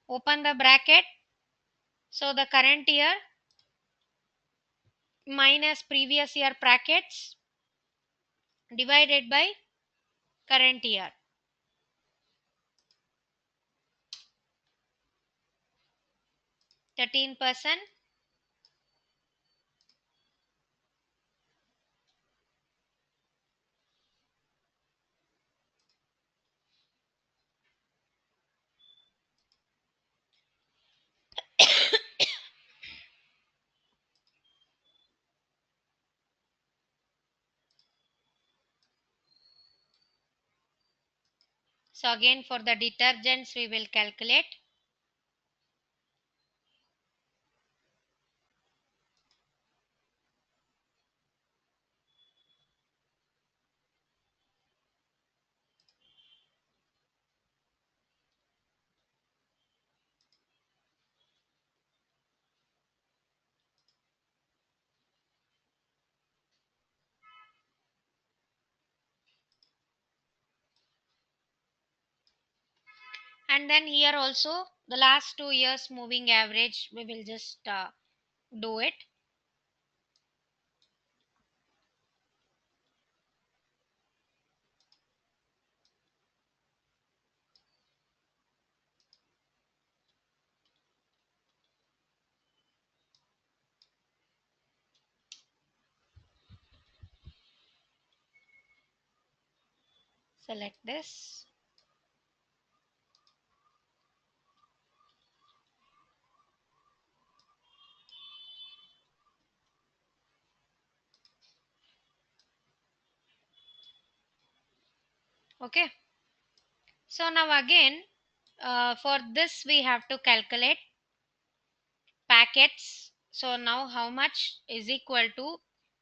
Open the bracket. So the current year minus previous year brackets divided by current year. %. So again for the detergents we will calculate. And then here also the last 2 years moving average we will just do it. Select this. Okay. So now again for this we have to calculate packets. So now how much is equal to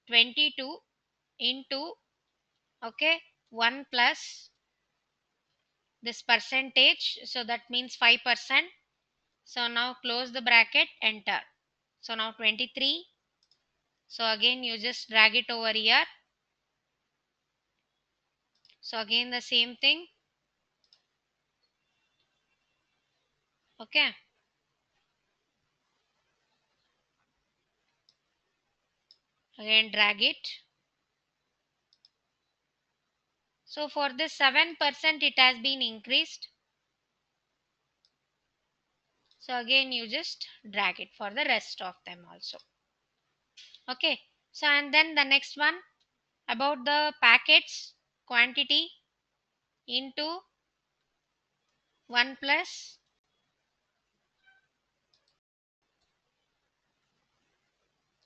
22 into, okay, 1 plus this percentage. So that means 5%. So now close the bracket, enter. So now 23. So again you just drag it over here. So again the same thing. Okay. Again drag it. So for this 7% it has been increased. So again you just drag it for the rest of them also. Okay. So and then the next one about the packets quantity into 1 plus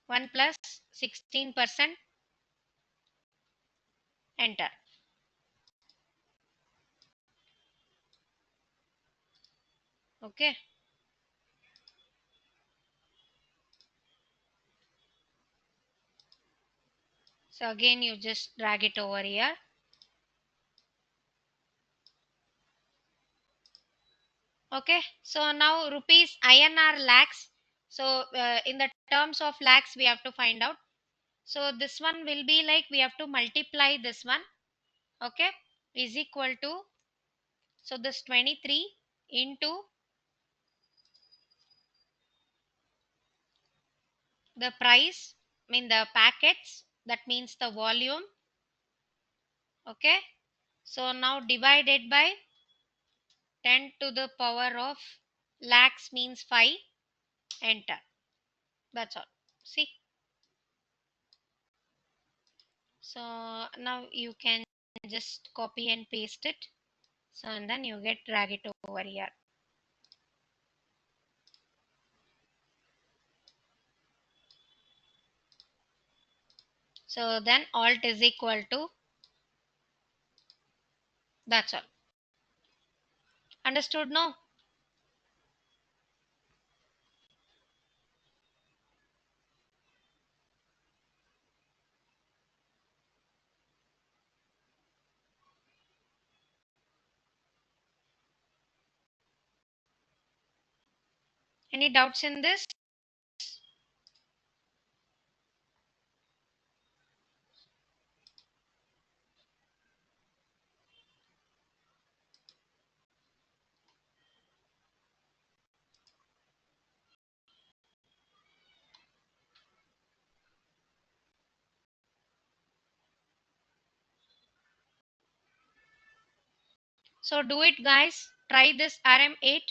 1 plus 16%, enter. Okay. So again you just drag it over here. Okay. So now rupees INR lakhs. So in the terms of lakhs we have to find out. So this one will be like we have to multiply this one. Okay. Is equal to, so this 23 into the price mean the packets, that means the volume. Okay, so now divided by 10 to the power of lakhs means 5. Enter. That's all. See, so now you can just copy and paste it, so and then you get drag it over here. So then alt is equal to, that's all. Understood now? Any doubts in this? So do it, guys. Try this RM8.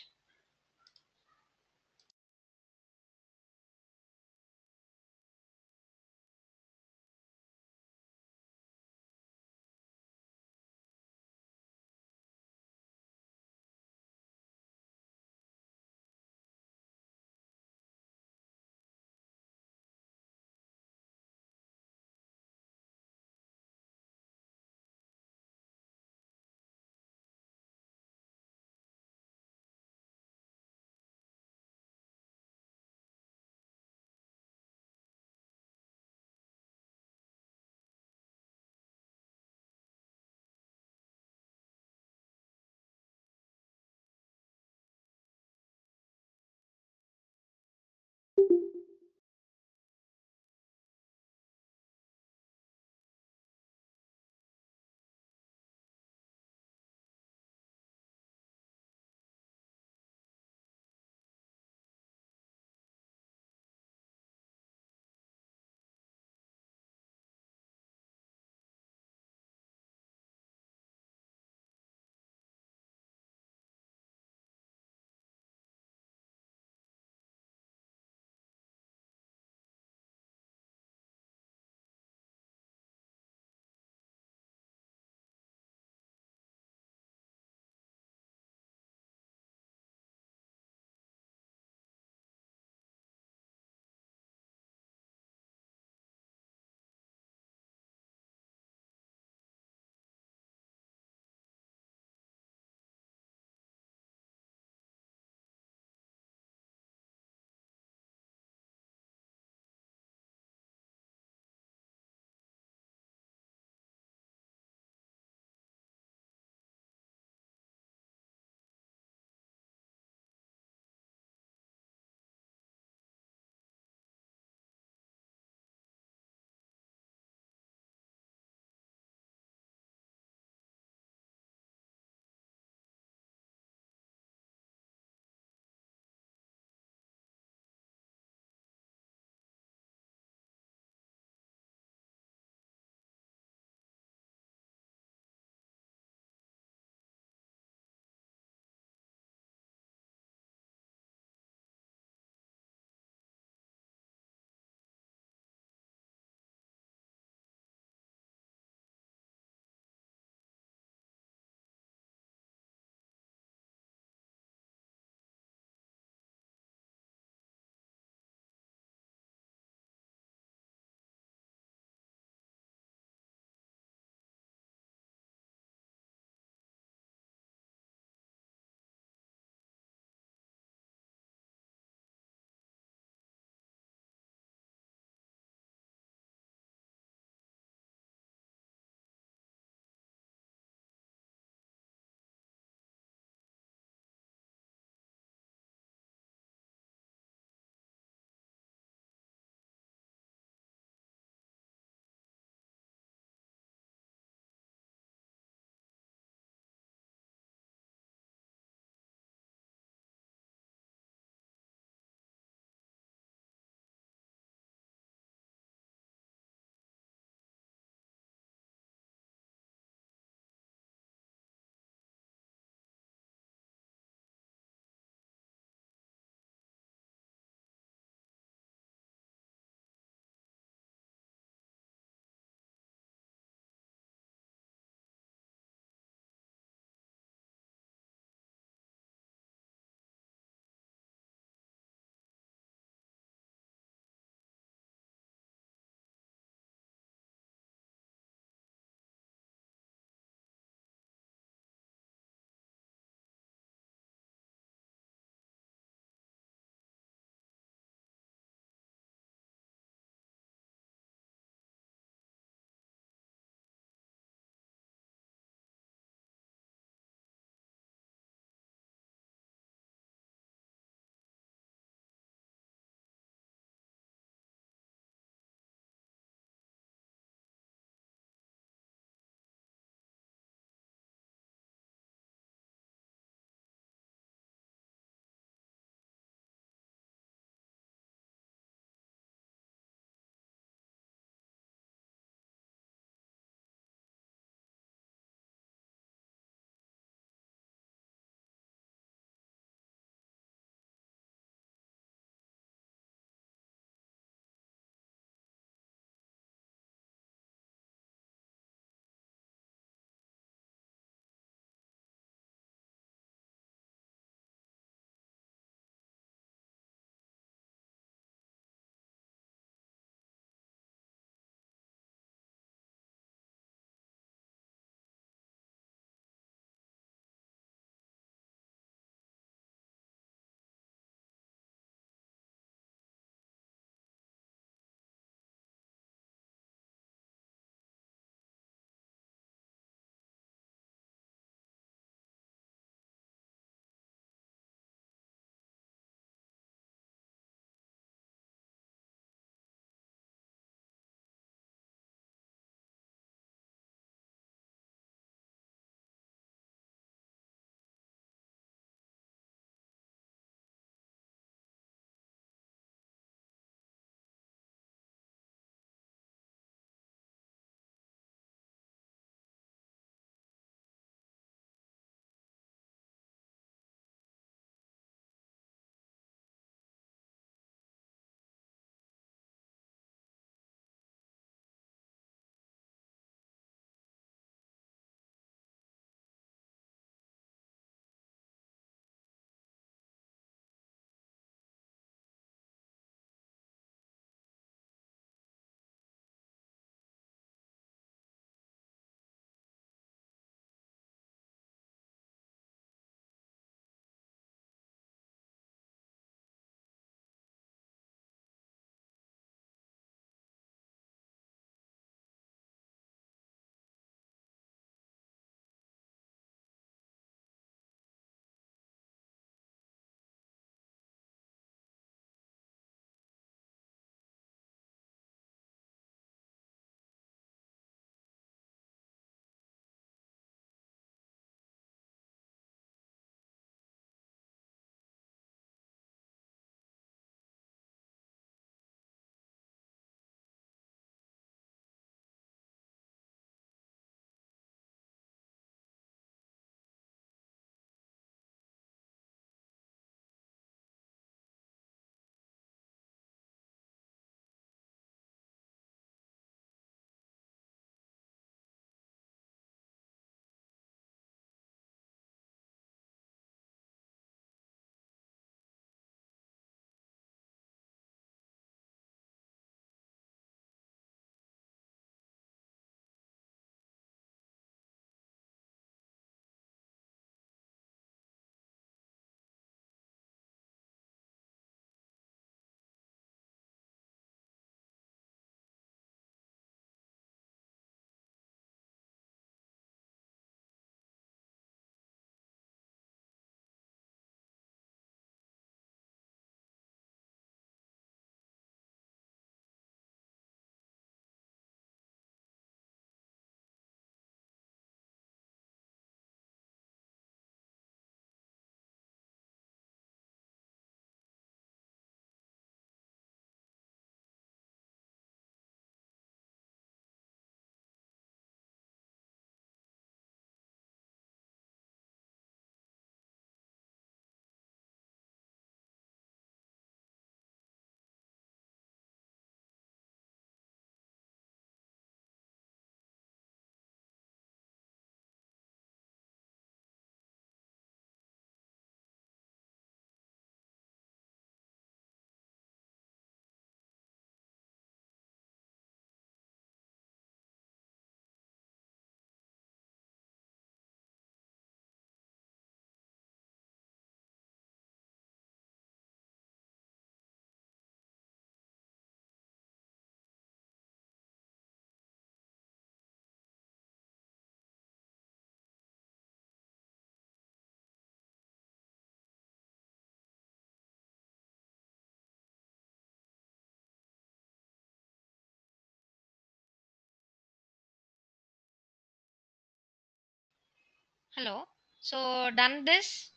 Hello. So done this.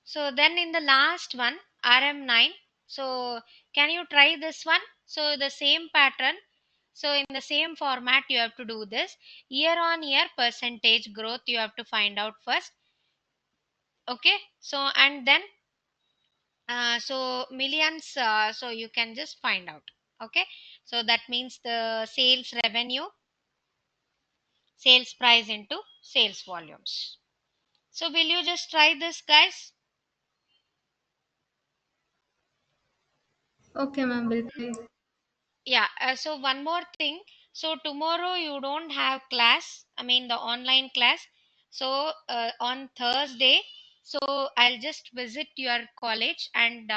So then in the last one, RM9. So can you try this one? So the same pattern. So in the same format, you have to do this. Year on year percentage growth, you have to find out first. Okay. So and then so millions, so you can just find out. Okay. So that means the sales revenue, sales price into sales volumes. So will you just try this, guys? Okay, ma'am. Will try. Yeah, so one more thing. So tomorrow you don't have class, I mean the online class. So on Thursday, so I'll just visit your college and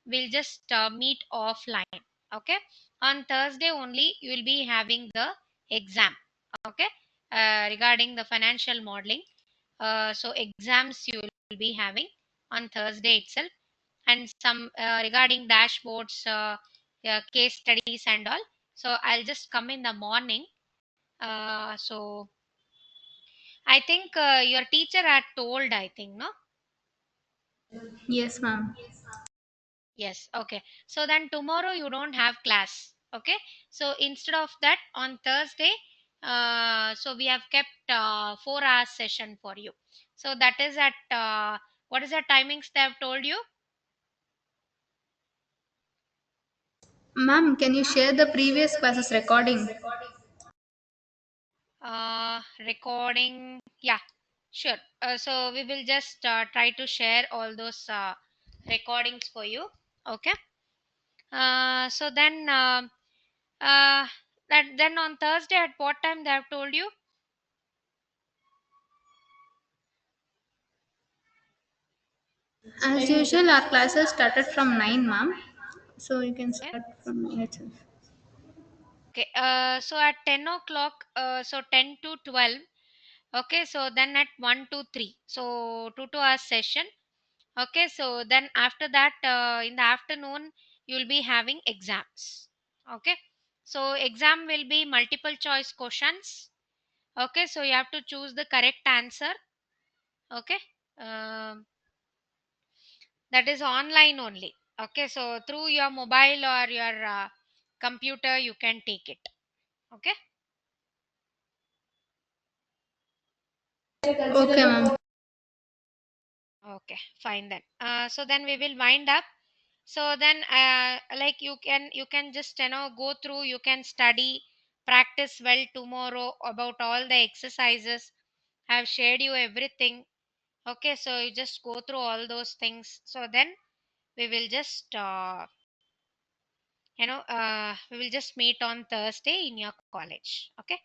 we'll just meet offline. Okay. On Thursday only, you will be having the exam. Okay. Regarding the financial modeling. So exams you will be having on Thursday itself, and some regarding dashboards, case studies and all. So I'll just come in the morning. So I think your teacher had told, I think, no? Yes, ma'am. Yes, okay. So then tomorrow you don't have class. Okay. So instead of that, on Thursday, so we have kept 4 hours session for you. So that is at what is the timings they have told you? Ma'am, can you share the previous classes recording? Recording, yeah, sure. So we will just try to share all those recordings for you. Okay. So then uh, that then on Thursday at what time they have told you? As usual, our classes started from 9, ma'am. So you can Okay. start from 9 itself. Okay. So at 10 o'clock, so 10 to 12. Okay. So then at 1 to 3. So 2 hours session. Okay. So then after that, in the afternoon, you'll be having exams. Okay. So exam will be multiple choice questions. Okay. So you have to choose the correct answer. Okay. Um that is online only. Okay. So through your mobile or your computer, you can take it. Okay. Okay, ma'am. Okay, fine then. So then we will wind up. So then, like you can just go through. You can study, practice well tomorrow about all the exercises. I've shared you everything. Okay, so you just go through all those things. So then we will just we will just meet on Thursday in your college. Okay.